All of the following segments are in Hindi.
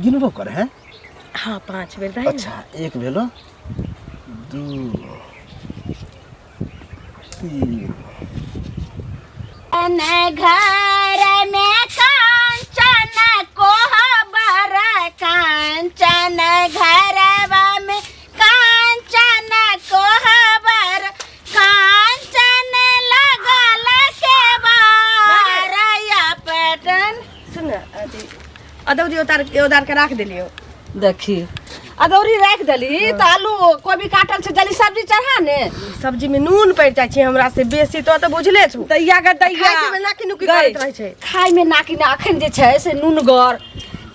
गिनबो कर हैं। हाँ 5 बेर दाई। अच्छा एक भेलो 2 3 अने घर में कांचन कोहबर कांचन घरवा में कांचन कोहबर कांचन लगल के बारया पटन। सुन अदौरी उतार के रख दिलियो। देखी अदौरी रख दली तो आलू कोबी काटल से जल्दी सब्जी चढ़ा ने। सब्जी में नून पड़ जाय छै हमरा से बेसी तो बुझले छु। दैया के दैया खाय में नाकी नुकी करत रहे छै। खाय में नाकी ना अखन जे छै से नूनगर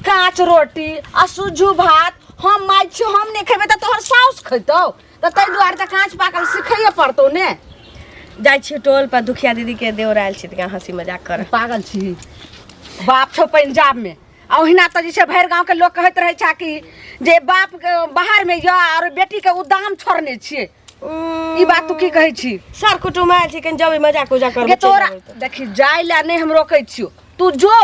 कांच रोटी आ सुज्जू भात हम माय छी हम ने खेबे त तोहर साउस खैतौ त तै दुआरे त कांच पाकल सिखैये पड़तौ ने। जाय छी टोल पर दुखिया दीदी के देवर आयल छी त हंसी मजाक कर। पागल छी बाप छौ पंजाब में आ ओहिना त जे छै भरि गांव के लोग कहैत रहै छा कि जे बाप बाहर में या और बेटी के उदाम छोड़ने छिए। ई बात तू की कहै छी? सर कुटुम आयल छी कन जब मजाक उजाक कर। के तोरा देखी जाय ला नहीं हम रोकै छियो तू जो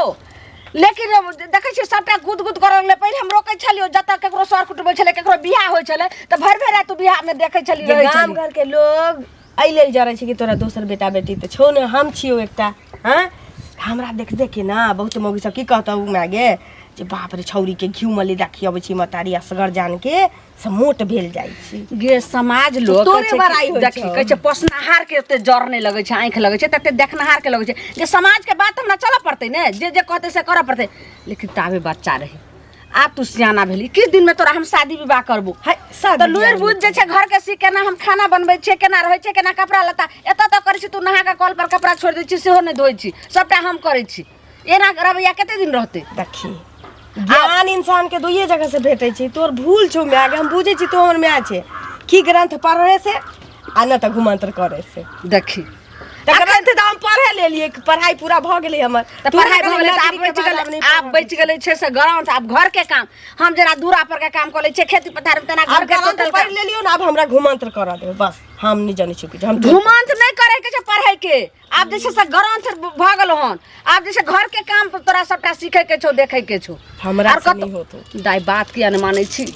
लेकिन देखै छी सबटा गुद गुद करऽ ले पहिले हम रोकै छलियो जत केकरो सर कुटुम छले केकरो बियाह होय छले त भर भर तू बियाह में देखै छली रहै गाम घर के लोग आई लेल जरै छै कि तोरा दोसर बेटा बेटी त छौ ने हम छियो एकटा। हां हमरा देख देख के ना बहुत मौगी सब की कहता उ मागे जे बाप रे छौरी के घिउ मली देखियबै छी मतारी असगर जान के से मोट भेल जाय छी। गे समाज लोग तोरे बड़ाई होय देखी कहै छै पोसनहार के ते जर नहीं लगै छै आंख लगै छै तते देखनहार के लगै छै। जे समाज के बात हमरा चलऽ पड़तै ने जे जे कहतै से करऽ पड़तै। लेकिन ताबे बच्चा रही आप तू सियाना भेली किस दिन में तोरा हम शादी विवाह करबो त लुइर बुझ जे छै घर के सी केना हम खाना बनबै छै केना रहै छै केना कपड़ा लत्ता एत त करै छी तू नहा के कल पर कपड़ा छोड़ दै छी सेहो नहीं धोइ छी सबटा हम करै छी। एना रवैया कते दिन रहतै? देखी ज्ञान इंसान के दुइये जगह से भेटै छै। तोर भूल छौ माय हम बुझै छी तोहर माय छै की ग्रंथ पढ़े से आ न त घुमंतर करे से। देखी ग्रंथ त हम पढ़े लेलिए पढ़ाई पूरा भ गेलै हमर त पढ़ाई भ गेलै त आप बच गेलै छै से ग्राउंड आप घर के काम हम जरा दूरा पर के काम कर लै छै खेती पथार में तना घर के टोटल पढ़ लेलियो ना अब हमरा घुमंतर कर दे बस हम नहीं जाने छी हम घुमंत नहीं करे के छै पढ़ाई के। आप जैसे से ग्राउंड भ गेल हन आप जैसे घर के काम तोरा सबटा सीखे के छौ देखे के छौ हमरा से नहीं होतो। दाई बात किया न मानै छी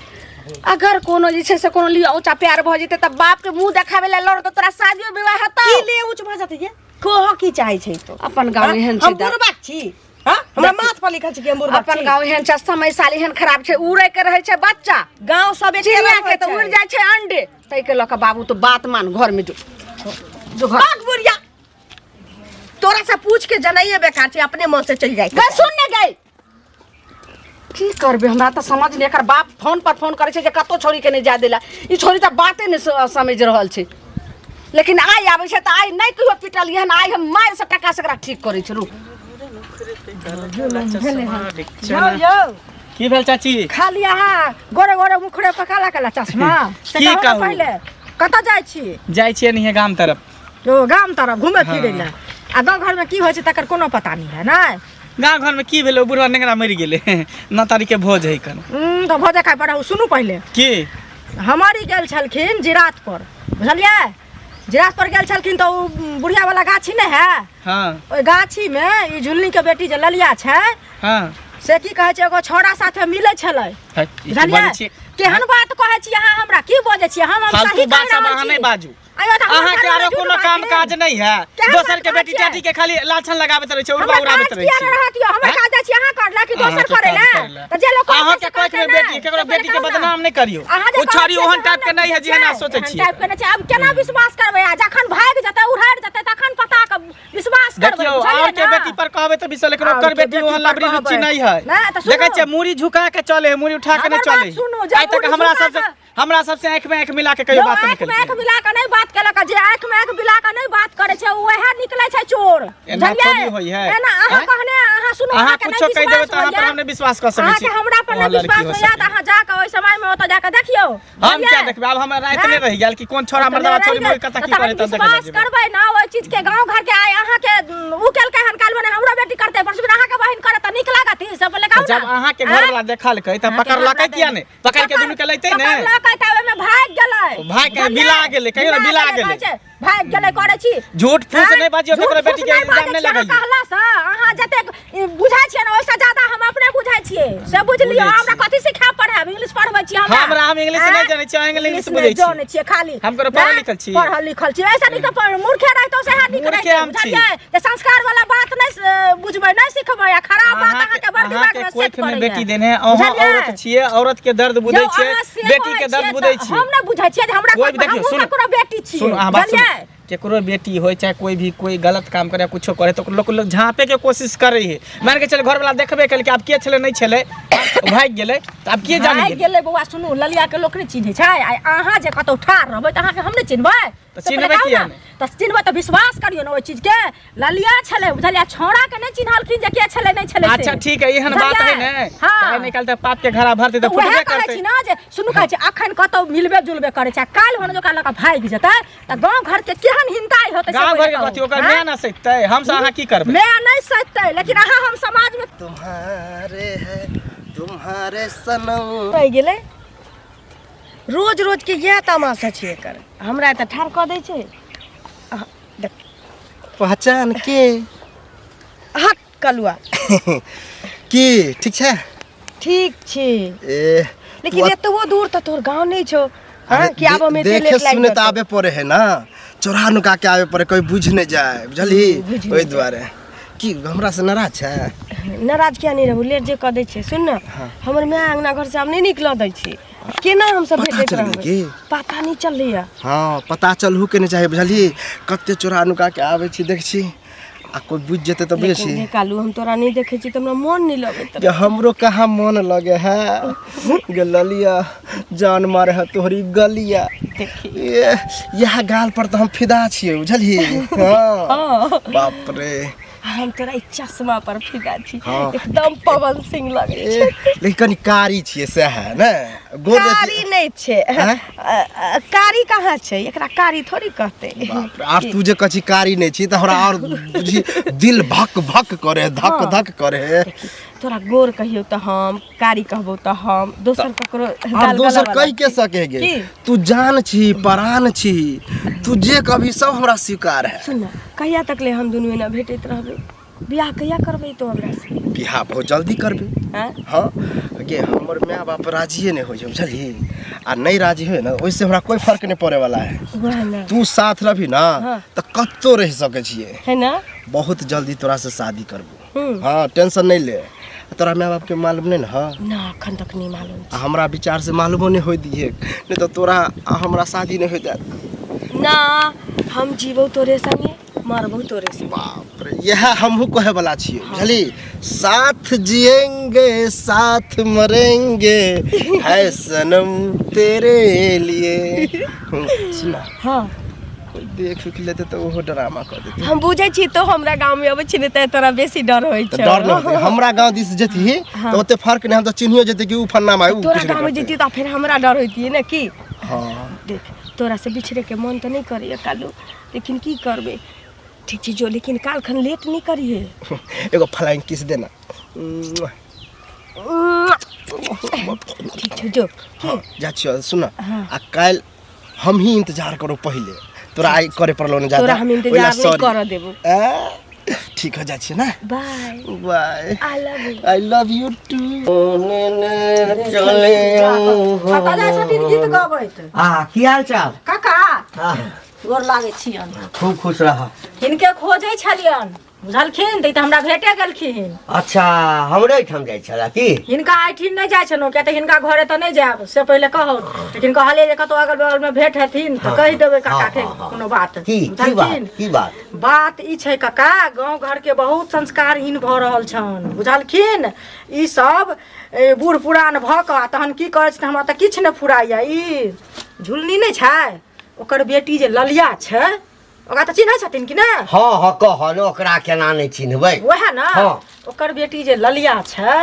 अगर कोनो जे छै से कोनो लिया ऊंचा प्यार भ जेते त बाप के मुंह देखावे ले लड़ त तोरा शादियो विवाह हतौ की ले ऊंच भ जाते ये कोह की चाहे छै तो अपन गांव एहन छै हम बुरबाक छी। हां हमरा माथ पर लिखल छै कि हम बुरबाक छी। अपन गांव एहन छै समय साल एहन खराब छै उड़ै के रहे छै बच्चा गांव सब एक चिड़िया के त उड़ जाय छै अंडे तै के लक बाबू तो बात मान घर में जो बात बुरिया तोरा से पूछ के जनैए बेकार छै अपने मन से चल जाय। गई सुनने गई की करबे हमरा त समझ ले एकर बाप फोन पर फोन करे छै जे कतो छोरी के नहीं जा देला ई छोरी त बाते नहीं समझ रहल छै। लेकिन आई आबै छै त आई नहीं कहियो पिटल यहन आई हम मार से टका सकरा ठीक करे छै। रुक यो की भेल चाची? खाली यहाँ गोरे गोरे मुखड़े पर काला काला चश्मा की कहू? पहले कत जाय छी? जाय छियै नहीं गाम तरफ। तो गाम तरफ घूमे फिरे ले आ गाँव घर में की होय छै तकर कोनो पता नहीं है ना। गाँव घर में की भेलो बुढ़वा नेंगरा मर गेले न तारी के भोज है कन तो भोजे खाय पड़ा सुनू पहले की हमारी गेल छलखिन जिरात पर बुझलिए जिरात पर गेल छलखिन तो बुढ़िया वाला गाछी नहीं है। हां ओई गाछी में ई झुलनी के बेटी जे ललिया छै हां से की कहै छै एगो छोरा साथे मिलै छलै बुझलिए केहन बात कहै छी अहाँ हमरा की बजै छी हम सही बात सब अहाँ नहीं बाजू अहाँ के आरो कोनो काम काज नहीं है दोसर के बेटी टाटी के खाली लाछन लगाबैत रहे छै उड़वा उड़ाबैत रहे छै हमरा काज छी अहाँ करला कि दोसर करे ला त जे लोग अहाँ के कोई में बेटी केकरो बेटी के बदनाम नहीं करियो ओ छोरी ओहन टाइप के नहीं है जे ना सोचै छी टाइप के नहीं छै अब केना विश्वास करबै जखन भाग जतै उड़ाड़ जतै तखन पता के विश्वास करबै। देखियो और के बेटी पर कहबै त विश्वास लेकिन ओकर बेटी ओहन लबरी रुचि नहीं है। देखै छै मुड़ी झुका के चले मुड़ी उठा के नहीं चले आइ तक हमरा सबसे आंख में आंख मिला के कहियो बात नहीं करी आंख मिला के नहीं बात केलक जे आंख में आंख मिला के नहीं बात करे छै ओहे निकलै छै चोर एना थोड़ी होई है एना अहाँ कहने अहाँ सुनो अहाँ कुछो कह देबै त अहाँ पर हमने विश्वास कर सकै छी अहाँ हमरा पर नहीं विश्वास होया त अहाँ जाके ओइ समय में ओत जाके देखियो हम क्या देखबे अब हमरा रात में रह गेल कि कोन छोरा मर्दवा छोरी मोई कता की करे त देख विश्वास करबै ना ओइ चीज के गांव घर के आय अहाँ के उ केल के हन काल में हमरा बेटी करते परसुन अहाँ के बहिन करे त नीक लागत ई सब ले कहू जब अहाँ के घर वाला देखल कई त पकड़ लकै किया ने पकड़ के दुनु के लैते ने पकड़ लकै त ओइ में भाग गेलै भाग के बिला गेलै कहियो बिला गेलै भाग गेले करे छी झूठ फूस नहीं बाजियो केकरो बेटी के इल्जाम नहीं लगाइयो कहला से अहाँ जते बुझाय छियै ना ओइसे ज्यादा हम अपने बुझाय छियै से बुझ लियौ हमरा कथि सिखा पढ़ाब इंग्लिश पढ़बै छी हमरा हम इंग्लिश नहीं जानै छी इंग्लिश बुझै छी जानै छियै खाली हम करो पढ़ल लिखल छी ऐसा नहीं तो मूर्खे रहतो से हाथ निकल जाय जे संस्कार वाला बात नहीं बुझबै नहीं सिखबै खराब बात अहाँ के बड़ दिमाग में सेट कोई में बेटी देने अहाँ औरत छियै औरत के दर्द बुझै छियै बेटी के दर्द बुझै छियै हम नहीं बुझै छियै हमरा कोनो बेटी छी सुन अहाँ बात सुन केकरो बेटी होय चाहे कोई भी कोई गलत काम करे कुछो करे तो लोग झांपे के कोशिश करे है मान के चल घर वाला देखबे कल कि अब के छले नहीं छले भाग गेले त अब के जाने गेले बौआ सुनू ललिया के लोक नहीं चिन्है छै आ अहाँ जे कतौ ठार रहबै त अहाँ के हम नहीं चिन्हबै त चिन्हबै किया त चिन्हबै त विश्वास करियो न ओइ चीज के ललिया छले बुझलिया छोड़ा के नहीं चिन्हलखिन जे के छले नहीं छले अच्छा ठीक है एहन बात है ने काहे निकाल त पाप के घड़ा भरते त फुटबे करते छी ना जे सुनू कहै छै अखन कतौ मिलबे जुलबे करे छै काल होने जो काल का भाग जेतै त गांव घर के केहन हिनकाई होतै गांव घर के कथि ओकर मैं ना सकतै हम से अहाँ की करबै मैं नहीं सकतै लेकिन अहाँ हम समाज में तुम्हारे है तुम्हारे सनम रह गेलै रोज रोज के यह तमाशा छै एकर हमरा त ठार क दै छै देख पहचान के हट कलुआ की ठीक छै ठीक छै ए लेकिन एतबो दूर त तोर गांव नहीं छौ हां कि आबो में देखे सुने त आबे पड़े है ना चोरा नुका के आबे पड़े कोई बुझ नहीं जाए बुझली ओइ द्वारे की हमरा से नाराज छै नाराज किया नहीं रहू लेट जे क दै छै सुन न हमर माय अंगना घर से हम नहीं निकल दै छी केना हम सब भेटैत रहबै पता नहीं चललिया हां पता चलहु के नहीं चाहे बुझली कते चोरा नुका के आबै छी देख छी आ कोई बुझ जेते त बेसी कालू हम तोरा नहीं देखे छी त हमरा मन नहीं लगत ये हमरो कहाँ मन लगे है गलिया जान मारे है तोहरी गलिया यह गाल पर तो हम फिदा छियै बुझली हां बाप रे हम तोरा चश्मा पर फिदा छी एकदम पवन सिंह लगे छै लेकिन कनी कारी छियै से है ने कारी नहीं छै कारी कहाँ छै एकरा कारी थोड़ी कहते बाप रे आज तू जे कछि कारी नहीं छी त हमरा और बुझी दिल भक भक करे धक धक करे तोरा गोर कहियो त हम कारी कहबो त हम दोसर ककरो और दोसर कह के सके गे तू जान छी परान छी तू जे कभी सब हमरा स्वीकार है सुन कहिया तक ले हम दुनू ना भेटैत रहबै बियाह कहिया करबै तो हमरा से बियाह बहुत जल्दी करबै हां गे हमर माय बाप राजी नहीं होय छै बुझली आ नहीं राजी होय ना ओइसे हमरा कोई फर्क नहीं पड़े वाला है तू साथ रहबी ना त कत्तो रह सके छिए है ना बहुत जल्दी तोरा से शादी करबो हां टेंशन नहीं ले तोरा माय बाप के मालूम नहीं ना अखन तक नहीं मालूम हमरा विचार से मालूम नहीं होय दिए नहीं तो तोरा हमरा शादी नहीं होय जात ना हम जीवो तोरे संगे मरबो तोरे संगे बाप रे यह हमहु कहे वाला छियै बुझली साथ जिएंगे साथ मरेंगे है सनम तेरे लिए सुना हां देख लेते तो वो ड्रामा कर देते हम बुझै छी तो हमरा गांव में अबै छी त तोरा बेसी डर होय छै डर नहीं हमरा गांव दिस जेती तो ओते फर्क नहीं हम तो चिन्हियो जेते कि उ फन्ना माय उ तोरा गांव में जेती त फिर हमरा डर होइती है ना की हां देख तोरा से बिछड़े के मन त नहीं करिए कालू लेकिन की करबे ठीक छी जो लेकिन काल खन लेट नहीं करिए एगो फ्लाइंग किस देना ठीक छ जो जा छियो सुन आ काल हम ही इंतजार करो पहले तोरा आई करे पड़लो न ज्यादा तोरा हम इंतजार नहीं कर देबो ठीक हो जा छी ना bye bye I love you too चले काका जा छथिन गीत गाबैत हां की हाल चाल काका हां गोर लागे छियन खूब खुश रह हिनके खोजै छलियन बुझलखिन त हमरा भेटे गेलखिन अच्छा हमरे ठाम जाय छला की हिनका आइठिन नहीं जाय छनो के त हिनका घरे त नहीं जाब से पहले कहौ लेकिन कहले जे कतो अगल बगल में भेट हथिन त कहि देबै काका के कोनो बात की बात ई छै काका गांव घर के बहुत संस्कारहीन भ रहल छन बुझलखिन ई सब बूढ़ पुरान भ क तहन की कहै छै हमरा त किछ न फुराइया ई झुलनी नहीं छै ओकर बेटी जे ललिया छै ओकरा त चिन्है छथिन कि ना हां हां कहन ओकरा केना नहीं चिन्हबै ओहे ना ओकर बेटी जे ललिया छै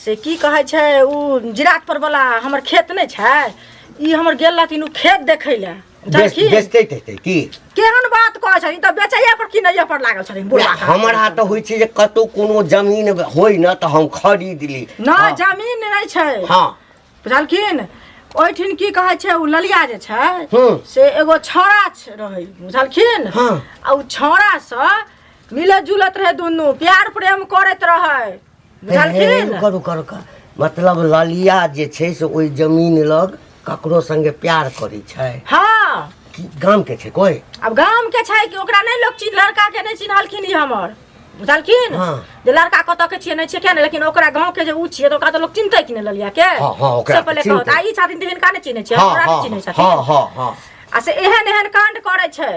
से की कहै छै उ जिरात पर वाला हमर खेत नहीं छै ई हमर गेल लथिन उ खेत देखै ले बेचते की केहन बात कहै छथिन त बेचैया पर कि नैया पर लागल छथिन बुढ़ा हमरा त होय छै जे कतो कोनो जमीन होय न त हम खरीद ली ना जमीन नहीं छै हां बुझलखिन ओहिठिन की कहै छै उ ललिया जे छै हम्म। से एगो छौड़ा रहै बुझलखिन हाँ। आ उ छौड़ा से मिलत जुलत रहे दुनू प्यार प्रेम करैत रहे बुझलखिन करू करू कर मतलब ललिया जे छै से ओहि जमीन लग ककरो संगे प्यार करै छै। हाँ कि गाम के छै कोई? अब गाम के छै कि ओकरा नहीं लोग चिन्ह लड़का के नहीं चिन्हलखिन ई हमर बुझलखिन हाँ। जे लड़का कतऽ के छियै नहीं छियै क्या नहीं लेकिन ओकरा गांव के जे उ छियै तो ओकरा तो लोग चिन्हतै कि नहीं ललिया के। हाँ, हाँ, ओकरा से पहिले तो चिन्हतै। कहत आ ई छथिन तऽ हिनका नहीं चिन्है छियै हाँ हमरा हाँ नहीं चिन्है छथिन। हाँ हाँ हाँ। आ से एहन एहन कांड करै छै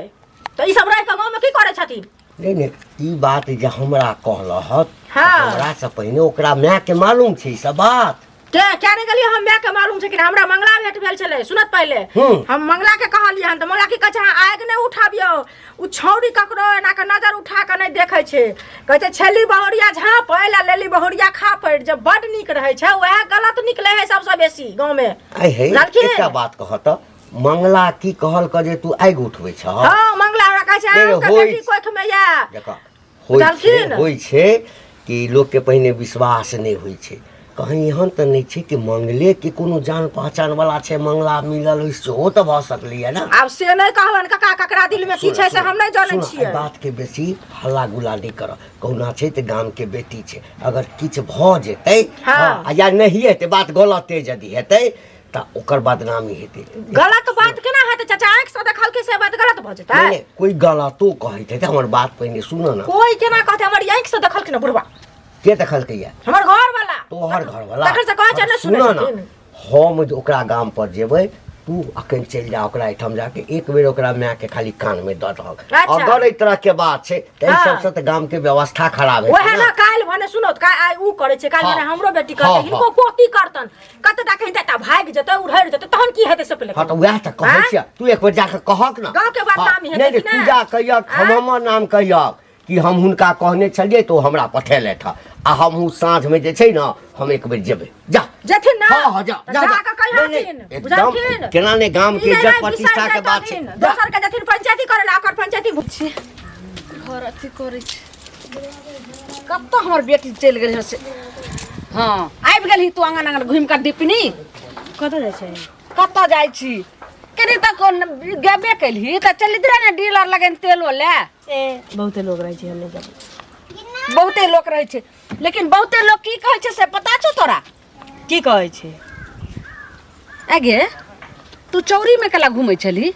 तो ई सब रह के गांव में की करै छथिन? नहीं नहीं ई बात जे हमरा कहलहत हाँ। हमरा से पहिने ओकरा माय के मालूम छै ई सब बात। क्या नहीं गलिए हम मैं के मालूम छै कि हमरा मंगला भेट भेल छले सुनत पहले हम मंगला के कहलिए हन त मंगला की कहै छै आग नहीं उठाबियो उ छौरी ककरो एना के नजर उठा के नहीं देखै छै कहै छै छेली बहुरिया झाँप आ लेली बहुरिया खा पड़ जब बड नीक रहै छै वह गलत निकले है सबसे बेसी गांव में। आई हे एकटा बात कहत मंगला की कहल क जे तू आगि उठबै छ? हां मंगला हमरा कहै छै नहीं, आग के बेटी कोख में या देखा होइ छै कि लोग के पहिने विश्वास नहीं होइ छै कहीं एहन तऽ नहीं छै कि मंगले के कोनो जान पहचान वाला छै मंगला मिलल होइ सेहो तऽ भऽ सकलै है ना। अब से नहीं कहलन कका ककरा दिल में की छै से हम नहीं जानै छियै। बात के बेसी हल्ला गुल्ला नहीं कर कहुना छै तऽ गाम के बेटी छै अगर किछ भऽ जेतै हाँ। या नहीं हेतै बात गलते यदि हेतै तऽ ओकर बदनामी हेतै। गलत बात केना हेतै चाचा आंख से देखल के से बात गलत भऽ जेतै? नहीं कोई गलतो कहैत हेतै हमर बात पहिने सुन ना। कोई केना कहते हमर आंख से देखल के ना बुढ़वा के देखलकै या? हमर घर वाला तोहर घर वाला तखन से कहै छै ना सुनै छथिन। हम जे ओकरा गाम पर जेबै तू अखन चलि जा ओकरा एहिठाम जाके एक बेर ओकरा माय के खाली कान में दऽ दहक अच्छा। अगर एहि तरह के बात छै तऽ एहि सबसे तऽ गाम के व्यवस्था खराब है ओहे ना काल भने सुनो त आइ उ करे छै काल भने हमरो बेटी करतै हिनको पोती करतन कतटा कहिता ता भाग जेतै उड़ैर जेतै तहन की हेतै से पहिले हाँ तो वएह तऽ कहै छियै तू एक बेर जाके कहक ना गाँव के बदनामी हेतै नहीं कि तू नहि? जा कहियक हम हमर नाम कहियक कि हम हुनका कहने छलियै तो हमरा पठेलथि आ हमहूँ साँझ में जे छै ना हम एक बेर जेबै जा जेथिन ना हाँ हाँ जा जा जा जा। के कहथिन एकदम बुझलखिन केना ने गाम के इज्जत प्रतिष्ठा के बात छै जा। दोसर के जेथिन पंचायती करे ला ओकर पंचायती बुझी घर अथी करै छै कतऽ हमर बेटी चलि गेल से। हाँ आबि गेलही तू आंगन आंगन घुमि कऽ डिपनी कतऽ जाइ छै? कतऽ जाइ छी कनी तक गेबे कैलही तऽ चली रहे ने डीलर लगन तेलो ले। बहुते लोग रहै छै हम नहीं जाबै। बहुते लोग रहै छै लेकिन बहुते लोग की कहै छै से पता छौ तोरा? की कहै छै? आगे तू चौरी में कला घूमै छली?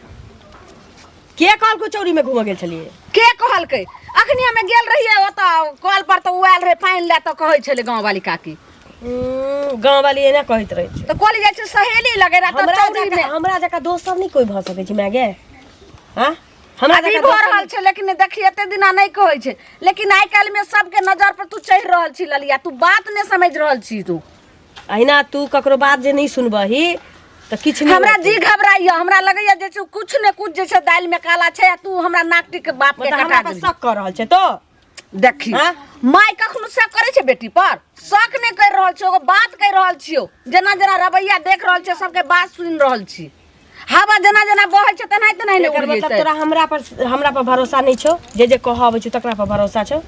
के कहलको चौरी में घूम गेल छलिए? के कहलकै? अखनी हमे गेल रहिए ओतऽ कॉल पर तऽ उएल रहे पानि ले तऽ कहै छलै गाँव वाली काकी गाँव वाली एना कहैत रहै छै तऽ कहली जाइ छै सहेली लगे रहा तऽ चौरी में हमरा जका दोस्त सब नहीं कोई भऽ सकै छै माय गे। हां हमरा अभी जका भऽ रहल छै लेकिन देखी एते दिना नहीं कहै छै लेकिन आइ काल्हि में सबके नजर पर तू चढ़ि रहल छी ललिया तू बात नहीं समझ रहल छी तू। अहिना तू ककरो बात जे नहीं सुनबही तऽ किछ नहीं हमरा जी घबराइया हमरा लगैया जे कुछ ने कुछ जे छै दालि में काला छै तू हमरा नाकटी के बाप के हमरा कटा पर दे शक कर रहल छै तो देखी माय कखनो शक करे छै बेटी पर? शक नहीं कर रहल छियो बात कह रहल छियो जेना जेना रवैया देख रहल छियो सबके बात सुन रहल छी हवा जेना जेना बहै छै तेना तेना नहीं उड़ मतलब जेतै। तोरा हमरा पर भरोसा नहीं छौ जे कहबै छौ तकरा पर भरोसा छौ?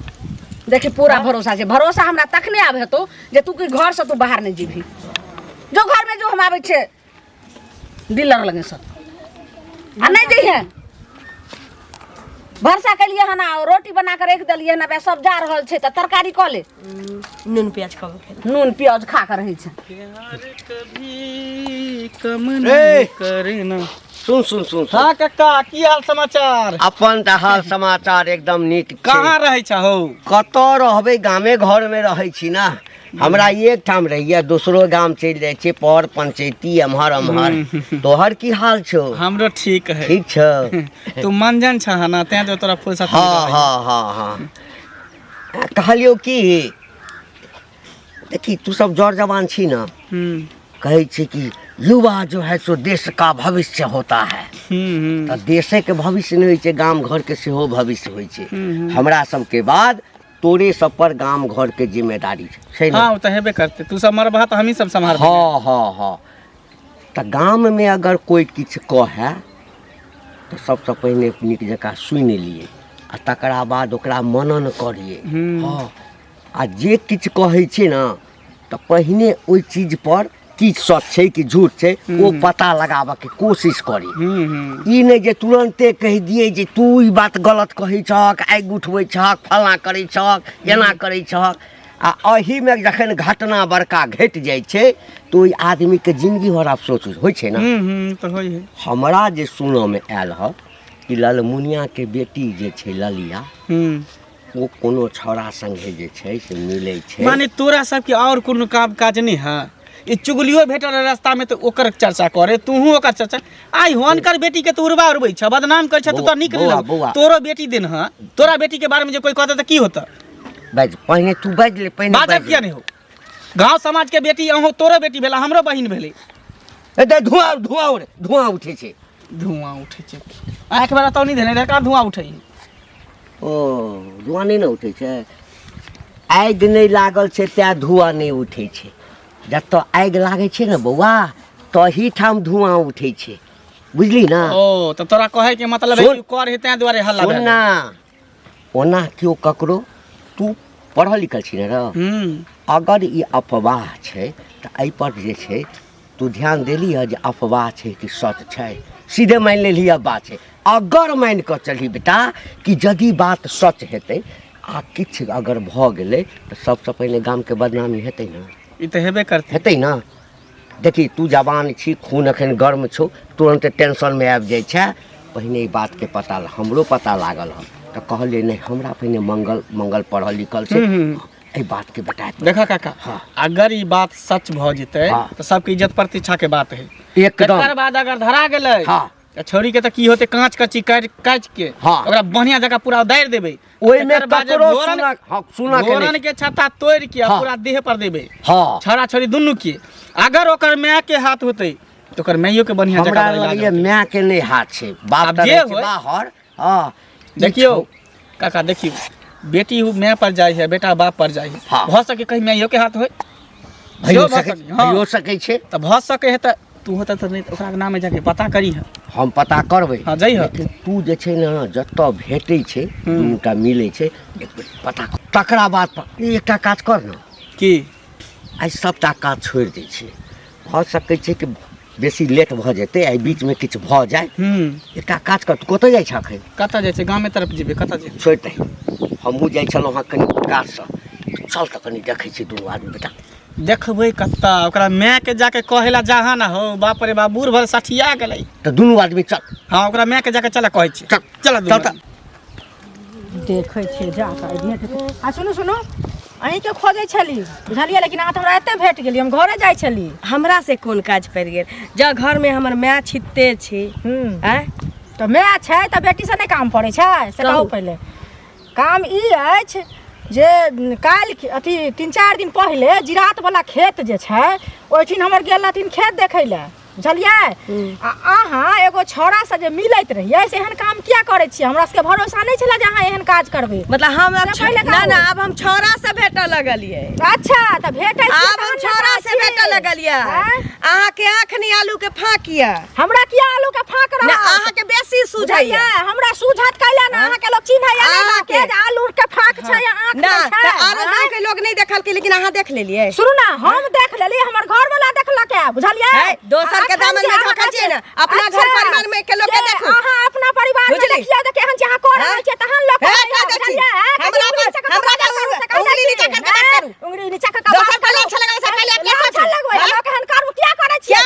देखी पूरा भरोसा छै भरोसा हमरा तखने आब हेतौ जे तू के घर से तू बाहर नहीं जीभी जो घर में जो हम आबै छै डीलर लगे सब आ नहीं जइहे भरसा केलिए हना रोटी बना के रख देलिए ना सब जा रहल छै त तरकारी क ले नून प्याज खाओ नून प्याज खा के रही छै। प्यार कभी कम नहीं करे ना। सुन सुन सुन सुन। हाँ काका की हाल समाचार? अपन तऽ हाल समाचार एकदम नीक छै। कहाँ रहै छहो? कतऽ रहबै गामे घर में रहै छी ना हमरा एक ठाम रहिए दूसरो गाम चलि जाइ छै पर पंचायती एम्हर एम्हर। तोहर की हाल छौ? हमरो ठीक है। ठीक छौ? तू मंजन छह ना तें जो तोरा फुर्सत हाँ हाँ हाँ हाँ कहलियो की देखी तू सब जौर जवान छी ना कहै छै कि युवा जो है सो देश का भविष्य होता है तो देशे के भविष्य नहीं होइ छै गाम घर के सेहो भविष्य होइ छै। हमरा सबके बाद तोरे सब पर गाम घर के जिम्मेदारी छै ना। हाँ वो तो हेबे करते तू सब मरबा तो हम ही सब संभाल। हाँ हाँ हाँ तो गाम में अगर कोई किछ कहे तो सबसे पहले नीक जकाँ सुनि लिए आ तकरा बाद ओकरा मनन करिए। हाँ आ जे किछ कहै छै ना तो पहिने ओई चीज पर की सच छै कि झूठ छै ओ पता लगाबऽ के कोशिश करी। ई नहीं जे तुरंते कह दिए जे तू ई बात गलत कहै छहक, आगि उठबै छहक, फलां करै छहक, एना करै छहक। आ एही में जखन घटना बड़का घटि जाइ छै तो ओइ आदमी के जिंदगी भर अफसोस होइ छै ना। तो होई है। हमरा जे सुनऽ में आयल ह कि ललमुनिया के बेटी जे छै ललिया वो कोनो छौड़ा संगे जे छै से मिलै छै। माने तोरा सबके और कोनो काम काज नहीं है? ई चुगलियो भेटल रास्ता में तो ओकर चर्चा करे, तूहू ओकर चर्चा। आई हुनकर बेटी के तो उड़बा उड़बै छ, बदनाम कर छ, तो निक नहीं लग। तोरो बेटी दिन है, तोरा बेटी के बारे में जे कोई कहता त की होता? बाज पहले तू बाज ले, पहले बात किया नहीं हो? गांव समाज के बेटी अहो तोरो बेटी भेला, हमरो बहिन भेलै। ए धुआं उठे छै। धुआं उठे छै। आंख में तो नहीं देने रे का धुआं उठै। ओ धुआं नहीं न उठे छै। आगि नहीं लागल छै त्या धुआं नहीं उठे छै। जत आगि लागे छै न बौआ तही ठाम धुआं उठे छै, बुझली ना? ओ तो तोरा कहे के मतलब है कि कर है तै दुआरे हल्ला भेल। ना ओना क्यों ककरो तू पढ़ल लिखल छी न र, अगर ई अफवाह छै त एहि पर जे छै तू ध्यान देली है जे अफवाह छै कि सच छै। सीधे मान लेली बात छै। अगर मान कऽ चली बेटा कि यदि बात सच हेतै आ किछु अगर भऽ गेलै तऽ सबसँ पहिले गामके बदनामी हेतै ने। ई तऽ हेबे करतै। हेतै ना। देखी तू जवान छी, खून एखन गर्म छौ, तुरंत टेंशनमे आबि जाइ छै। पहिने ई बातके पता हमरो पता लागल हँ तऽ कहलिए नहीं हमरा पहिने मंगल पढ़ल लिखल छै, एहि बातके बता। देखा काका, अगर ई बात सच भऽ जेतै तऽ सबके इज्जत प्रतिष्ठा के बात है एकदम। एकर बाद अगर धरा गेलै छोरी के त की होते, कांच कच्ची काट के ओकरा बढ़िया जगह पूरा उदार देबे। ओइ में ककरो सुना के छत्ता तोड़ के पूरा देह पर देबे। छोरा छोरी दुनू के। अगर ओकर माय के हाथ होते तो ओकर माइयो के बढ़िया जगह इलाज। ये माय के नहीं हाथ छै, बाप जे रहै छै बाहर। हां देखियो काका, देखियो बेटी माय पर जाय है, बेटा बाप पर जाय है। भ सके कहीं माइयो के हाथ होय, हो सके छै। त भ सके है त तू होता तो नहीं ओकरा नाम में जाके पता करी है। हम पता करबै। हां जाई है। लेकिन तू जे छै न जत भेटै छै दुनूटा मिलै छै एक बेर पता कर। तकरा बाद एकटा काज कर न की आइ सबटा काज छोड़ि दै छै। भ सकै छै कि बेसी लेट भऽ जेतै, आइ बीच में किछु भऽ जाय। एकटा काज कर, तू कतऽ जाइ छ अखन? कतऽ जाइ छै? गाँव तरफ जेबै। कतऽ जेबै? छोड़ि दे, हमहूँ जाइ छलहुँ हँ कनि काजसँ। चल तऽ कनि देखै छी दुनू आदमी बेटा। देखबै कत्ता? ओकरा माय के जाके कहेला जहाँ ना हो, बाप रे बाप बूढ़ भर सठिया गेलै। तऽ दुनू आदमी चल। हाँ ओकरा माय के जाके चला कहै छी। चल चल चल। देखै छियै जाके भेट। आ सुनू सुनू, अहीं के खोजै छली बुझलियै, लेकिन अहाँ तऽ हमरा एते भेट गेली, हम घरे जाइ छली। हमरा से कोन काज पड़ि गेल? जब घर में हमर माय छिते छी। तऽ माय छै तऽ बेटी से नहीं काम पड़ै छै से कहू पहिले। काम ई अछि जे काल्हि अथी 3-4 दिन पहिले जिरात वाला खेत जे छै ओहिठिन हमर गेल रहथिन खेत देखै लए, बुझलियै। आ अहाँ एगो छौड़ा से जे मिलैत रहियै से एहन काम किया करै छियै? हमरा सबके भरोसा नहीं छला जे अहाँ एहन काज करबै। मतलब हम ना अब हम छौड़ा से भेटऽ लगलियै। अच्छा तऽ भेटै छी, अब हम छौड़ा से भेटऽ लगलियै। अहाँ के आँखनी आलू के फाँक या, हमरा किया आलू के फाँक रहा? ना अहाँ के बेसी सुझाइया। हमरा सुझात कैला ना, अहाँ के लोग चिन्हैया ना के आलू के फाँक छै या आँख ना। छै। त आरो गांव के लोग नहीं देखल के, लेकिन अहाँ देख लेलियै। सुनू ना, हम देख लेली, हमर घर वाला देखलक है, बुझलियै। दोसर के दामन में झोंका छियै ना, अपना घर परिवार में के लोग के देखू। अहाँ अपना परिवार में देखियो त केहन जहाँ कर रहल छै तहन लोग उंगली नीचा कर बात करू। उंगली नीचा कर दोसर के लोग छलगा से पहले अपने अच्छा लगबै। लोग केहन करू क्या करै छियै?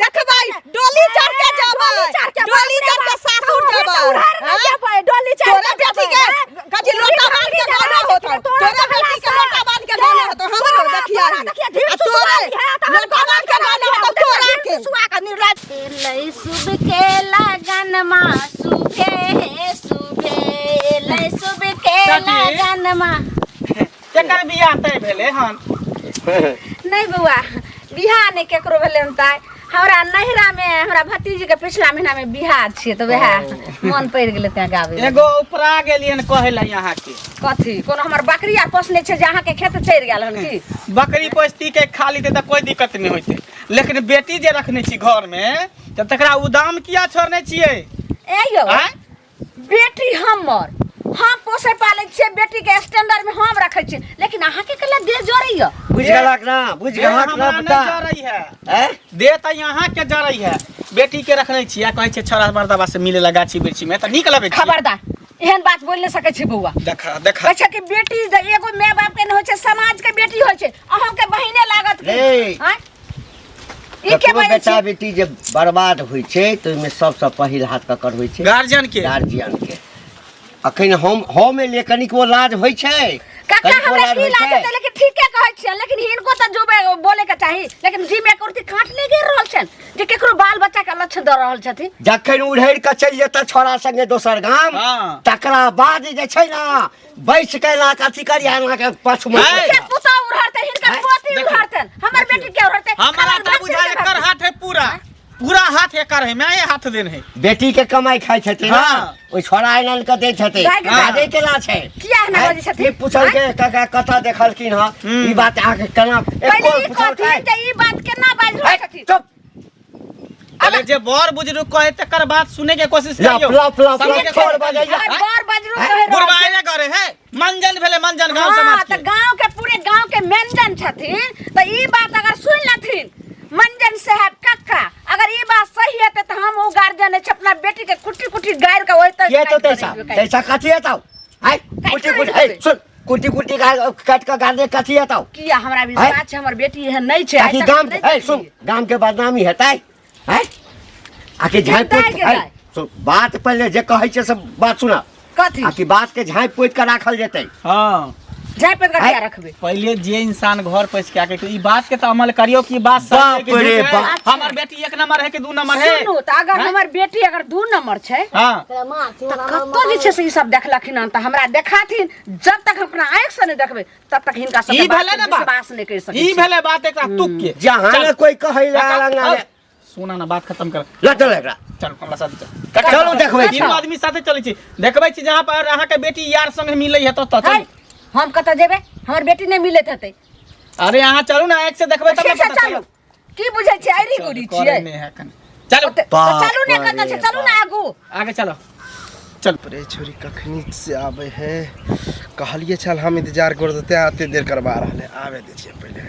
देखबै डोली चढ़ के जाबै, डोली चढ़ के सासुर जाबै। डोली चढ़ तोरा बेटी के कथि लोटा बांध के गाना होतो, तोरा बेटी के लोटा बांध के गाना होतो, हमरो देखिया। आ तोरे लोटा बांध के गाना होतो तोरा के सुआ का निर्लज। लई सुब के लगन मा सुबे लई सुब के लगन मा। केकर बियाह तय भेले हन? नहीं बउआ, बियाह नहीं केकरो भेले हन। ताई हमरा नहिरा में हमरा भतीजी के पिछला महीना में बियाह छिए तो वह मन पड़ गेले त गावे। एगो उपरा गेलियन कहेला यहाँ के कथी कोनो हमर बकरी आर पोसने छै जे अहाँ के खेत चढ़ गेल हन की? बकरी पोसती के खा लीते त कोई दिक्कत नहीं होते, लेकिन बेटी जे रखने छी घर में त तकरा उदाम किया छोड़ने छिए? ए यो बेटी हमर हम पोसे पाले छे बेटी के स्टैंडर्ड में हम रखे छे, लेकिन अहाँ के कला दे जोरई है। बुझ गेलक ना, बुझ दे गेलक ना हमरा नहीं बेटा। जा रही है हैं? दे त यहाँ के जा रही है। बेटी के रखने छिया कहै छे छड़ा मर्दावा से मिले लगा छी बिरछी में त निक लगे छी। खबरदार एहन बात बोल नहीं सके छे बउआ। देखा देखा अच्छा कि बेटी एगो माय बाप के न होय छे, समाज के बेटी होय छे। अहाँ के बहिने लागत की ए। हैं? ई के ककरो बाजै बेटा छी? बेटी जे बर्बाद होइ छै तो ओहिमे सबसँ पहिल हाथ ककर होइ छै? गार्जियन के। गार्जियन के। अखन हम लिए कनिको लाज होइ छै, काका कनिको हमरा लाज की होइ लागत छै। है, लेकिन ठीके कहै छियै, लेकिन हिनको त जुबे बोले के चाही। लेकिन जी में कुर्ती काट ले गेल रहल छन जे केकरो बाल बच्चा के लक्षण द रहल छथिन। जखन उड़ैर के चलि जेता छोरा संगे दोसर गाम, हाँ। तकरा बाद जे छै ना बैस के ना कथी करिया ना के पछुमे है। के पुता उड़हरते हिनका हैं? पोती देखो। उड़हरतन, हमर बेटी के उड़हरते। हमारा त बुझा एकर हाथ है पूरा पूरा हाथ एकर है, मैं ये हाथ देन है। बेटी के कमाई खाइ छथिन ना, हाँ। ओइ छोरा आनल के दै छथिन। गाय के बाजै के ला छै। किया एहना हैं? बजै छथिन? ई पूछल के काका कथा देखलखिन ह, ई बात अहाँ के केना पहले एको ई पूछल कथी छै? जे ई बात केना बाज रहल छथिन? चुप। पहले जे बड़ बुजुर्ग कहे तकर बात सुने के कोशिश लप करियो। लप लप समझे लप के छोड़ कोशिश बजै करियो। अगर हैं? बार बजरू हैं? कहे रहल बुरबाई ने करे है मंजन भेले मंजन गांव समाज त के। गांव के पूरे गांव के मेंजन छथिन, त ई बात अगर सुन लथिन मंजन साहब कक्का, अगर ई बात सही है त हम ओ गार्जियन है अपना बेटी के कुटी कुटी गायर के होय त ये तो तैसा तैसा कथी हेतौ? है कुटी कुटी है सुन कुटी कुटी काट के गाड़ दे कथी हेतौ? किया हमरा विश्वास छै हमर बेटी एहन नहीं छै। आखिर गाम है सुन गाम के बदनामी हेतै है? आखिर झाँप हेतै कि है नहि? सुन बात पहले जे कहै छै सब बात सुना। कथी आखिर बात के झाँप पोइत के राखल जेतै। हाँ जाय पे कटिया रखबे। पहले जे इंसान घर पैस के आके तो ई बात के तो अमल करियो कि बात सही है कि बाप रे झूठ है। बाप। हमर बेटी 1 नंबर है कि 2 नंबर है? सुनू त अगर हमर बेटी अगर 2 नंबर छै हाँ त कतो जे छै से ई सब देखलखिन हन त हमरा देखाथिन। जब तक अपना आंख से नहीं देखबे तब तक हिनका सब ई भेले ना बात। विश्वास नहीं कर सकै ई भेले बात एकरा तुक के। जहाँ चल, कोई कहै काका, लगा सुना ना बात खत्म कर। लटल एकरा चल हमरा साथ चल। चलो देखबै छी। तीनों आदमी साथे चलै छी, देखबै छी जहाँ पर अहाँ के बेटी यार संग मिलै है तो चल। हम कत जेबे? हमर बेटी नहीं मिलत हते। अरे यहाँ चलू ना एक से देखबै तब से ना पता चलू की बुझै छै आइरी गुड़ी छियै। चलो चलू ने कत छै, चलू ना आगू। आगे चलो चल। अरे छोरी कखनी से आवे है, कहलिए चल हम इंतजार कर देते हैं, आते देर करवा रहा है, आवे दे छिए पहले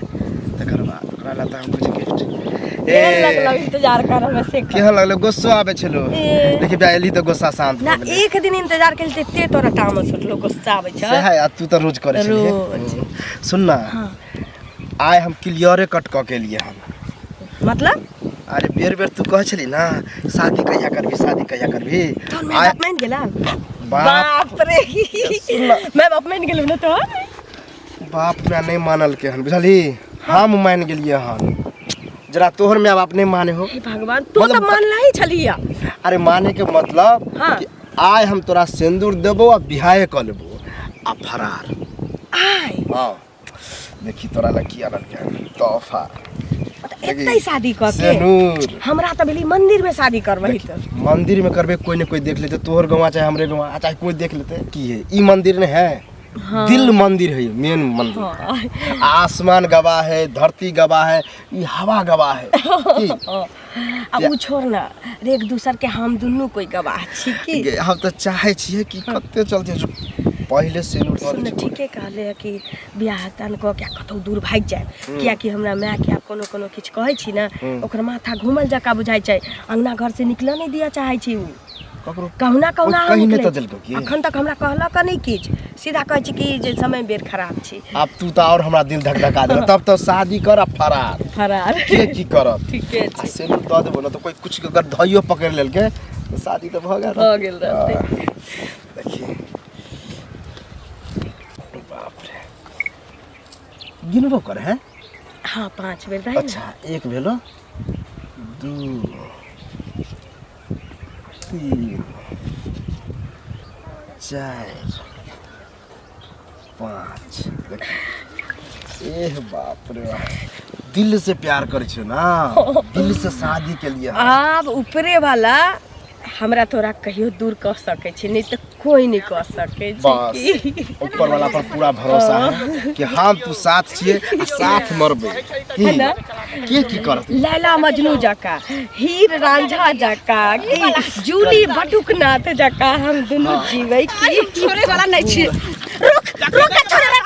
तकर बाद ओकरा लाता हम कुछ गिफ्ट। केहन लगलो इंतजार करब से? केहन लगलो? गुस्सा आवे छलो, देखि बेली तो गुस्सा शांत ना हो गेलै। एक दिन इंतजार केल ते तोरा ताम सोचलो गुस्सा आबै छ। से है आ तू तो रोज करे छलिए। रोज। सुन ना आय हम क्लियरे कट क के लिए हम। मतलब अरे बेर बेर तू कह छली ना शादी कहिया करबी शादी कहिया करबी। तो मैं आय बाप मान गेला। बाप बाप रे मैं बाप मान गेलू ना तो। बाप मैं नहीं मानल के हन बुझली, हम मान गेलिए हन। जरा तोहर में बाप नहीं माने हो। हे भगवान तू तो मतलब- मानला ही छलिया। अरे माने के मतलब हाँ। कि आय हम तोरा सिंदूर देबो आ बिहाए क लेबो आ फरार। आय हाँ देखी तोरा लकी आनल के तोहफा एतै शादी क के सिंदूर। हमरा त भेली मंदिर में शादी करबही त। मंदिर में करबे कोई न कोई देख लेते, तोहर गवा चाहे हमरे गवा चाहे कोई देख लेते। की है ई मंदिर ने है? हाँ। दिल मंदिर है, मेन मंदिर। हाँ। आसमान गवाह है, धरती गवाह है, ई हवा गवाह है की? अब उ छोड़ ना रे, एक दूसर के हम दुनू कोई गवाह छी की। गे, हम तो चाहे छिए कि कते चलते जो पहले से नोट सुन ठीके कहले है कि बियाह तन को क्या कतौ दूर भाग जाए, किया कि हमरा माय के आप कोनो कोनो किछ कहै छी ना ओकर माथा घूमल जका बुझाइ छै, अंगना घर से निकल नहीं दिया चाहे छी उ। ककरो कहना कहना कहीं नहीं तो दिलको की? अखन तक हमरा कहला का नहीं किछ, सीधा कहै छी कि जे समय बेर खराब छी। अब तू तो और हमरा दिल धक धका दे, तब तो शादी कर आ फरार फरार के की करत। ठीके आ छै से तो देबो ना तो कोई कुछ अगर धइयो पकड़ लेल के तो शादी तो भ गेल। भ गेल रहतै। देखिए बाप रे गिनबो कर है। हाँ 5 बेर रहे। अच्छा एक भेलो, 2 3 4 5 देखिए एह बाप रे बाप। दिल से प्यार करे छो ना, दिल से शादी के लिए। अब ऊपरे वाला हमरा तोरा कहियो दूर कह सकै छी नहीं तो कोई नहीं कह सकै बस छी ऊपर वाला पर पूरा भरोसा है कि हम तू साथ छिए आ साथ मरबे है ना के की करत लैला मजनू जका हीर रांझा जका कि जूली बटुकनाथ जका हम दोनों जीवै की छोड़े वाला नहीं छी रुक रुक के छोड़े